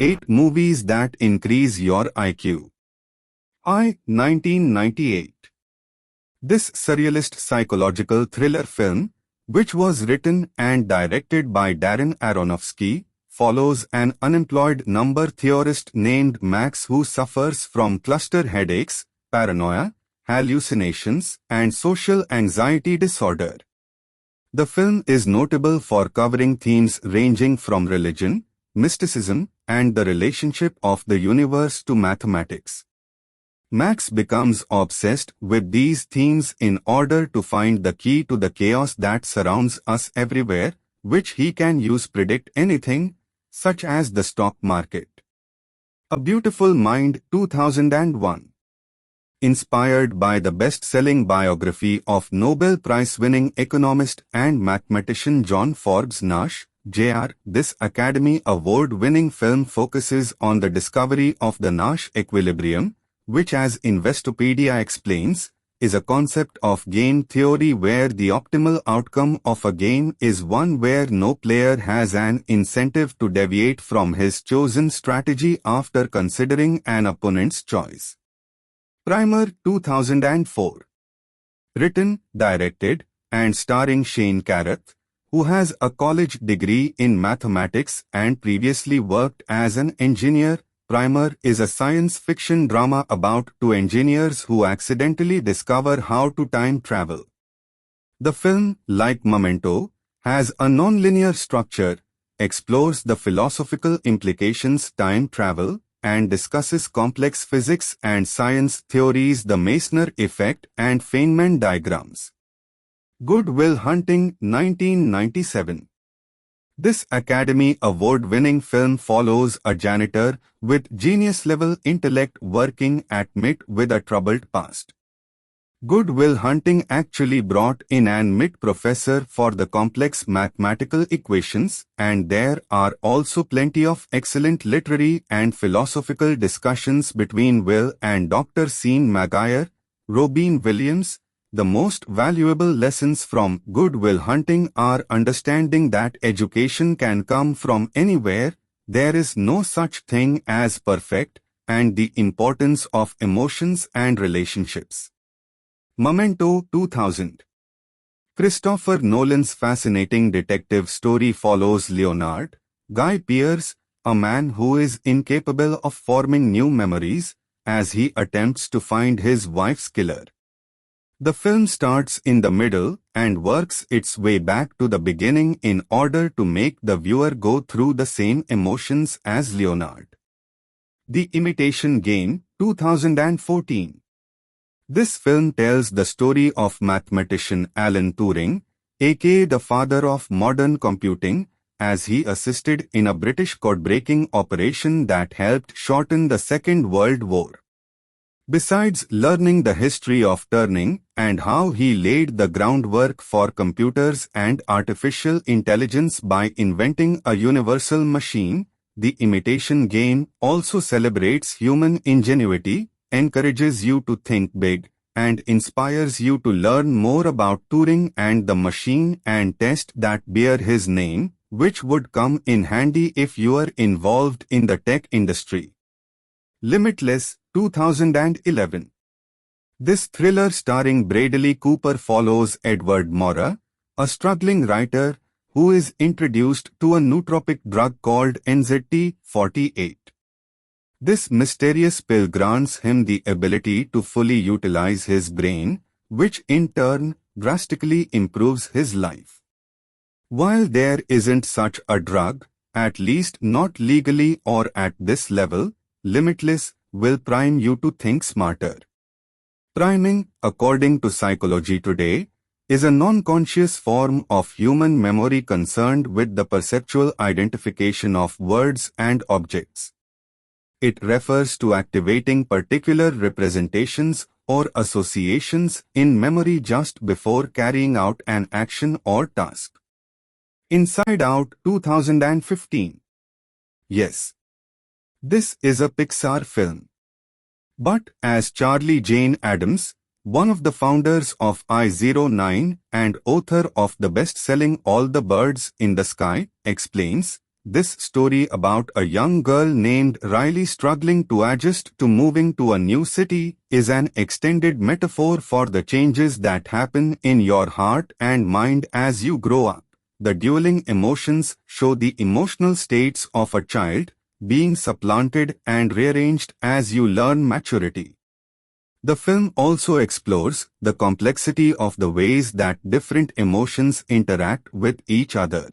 8 Movies That Increase Your IQ. 1998. This surrealist psychological thriller film, which was written and directed by Darren Aronofsky, follows an unemployed number theorist named Max who suffers from cluster headaches, paranoia, hallucinations, and social anxiety disorder. The film is notable for covering themes ranging from religion, mysticism, and the relationship of the universe to mathematics. Max becomes obsessed with these themes in order to find the key to the chaos that surrounds us everywhere, which he can use to predict anything, such as the stock market. A Beautiful Mind, 2001. Inspired by the best-selling biography of Nobel Prize-winning economist and mathematician John Forbes Nash, Jr., this Academy Award-winning film focuses on the discovery of the Nash equilibrium, which, as Investopedia explains, is a concept of game theory where the optimal outcome of a game is one where no player has an incentive to deviate from his chosen strategy after considering an opponent's choice. Primer, 2004. Written, directed, and starring Shane Carruth, who has a college degree in mathematics and previously worked as an engineer. Primer is a science fiction drama about two engineers who accidentally discover how to time travel. The film, like Memento, has a non-linear structure, explores the philosophical implications of time travel, and discusses complex physics and science theories, the Meissner effect, and Feynman diagrams. Good Will Hunting, 1997. This Academy Award-winning film follows a janitor with genius-level intellect working at MIT with a troubled past. Good Will Hunting actually brought in an MIT professor for the complex mathematical equations, and there are also plenty of excellent literary and philosophical discussions between Will and Dr. Sean Maguire, Robin Williams. The most valuable lessons from Good Will Hunting are understanding that education can come from anywhere, there is no such thing as perfect, and the importance of emotions and relationships. Memento, 2000. Christopher Nolan's fascinating detective story follows Leonard, Guy Pearce, a man who is incapable of forming new memories, as he attempts to find his wife's killer. The film starts in the middle and works its way back to the beginning in order to make the viewer go through the same emotions as Leonard. The Imitation Game, 2014. This film tells the story of mathematician Alan Turing, aka the father of modern computing, as he assisted in a British code-breaking operation that helped shorten the Second World War. Besides learning the history of Turing and how he laid the groundwork for computers and artificial intelligence by inventing a universal machine, The Imitation Game also celebrates human ingenuity, encourages you to think big, and inspires you to learn more about Turing and the machine and tests that bear his name, which would come in handy if you are involved in the tech industry. Limitless, 2011. This thriller starring Bradley Cooper follows Edward Mora, a struggling writer who is introduced to a nootropic drug called NZT-48. This mysterious pill grants him the ability to fully utilize his brain, which in turn drastically improves his life. While there isn't such a drug, at least not legally or at this level, Limitless will prime you to think smarter. Priming, according to Psychology Today, is a non-conscious form of human memory concerned with the perceptual identification of words and objects. It refers to activating particular representations or associations in memory just before carrying out an action or task. Inside Out, 2015. Yes. This is a Pixar film. But as Charlie Jane Adams, one of the founders of I09 and author of the best-selling All the Birds in the Sky, explains, This story about a young girl named Riley struggling to adjust to moving to a new city is an extended metaphor for the changes that happen in your heart and mind as you grow up. The dueling emotions show the emotional states of a child being supplanted and rearranged as you learn maturity. The film also explores the complexity of the ways that different emotions interact with each other.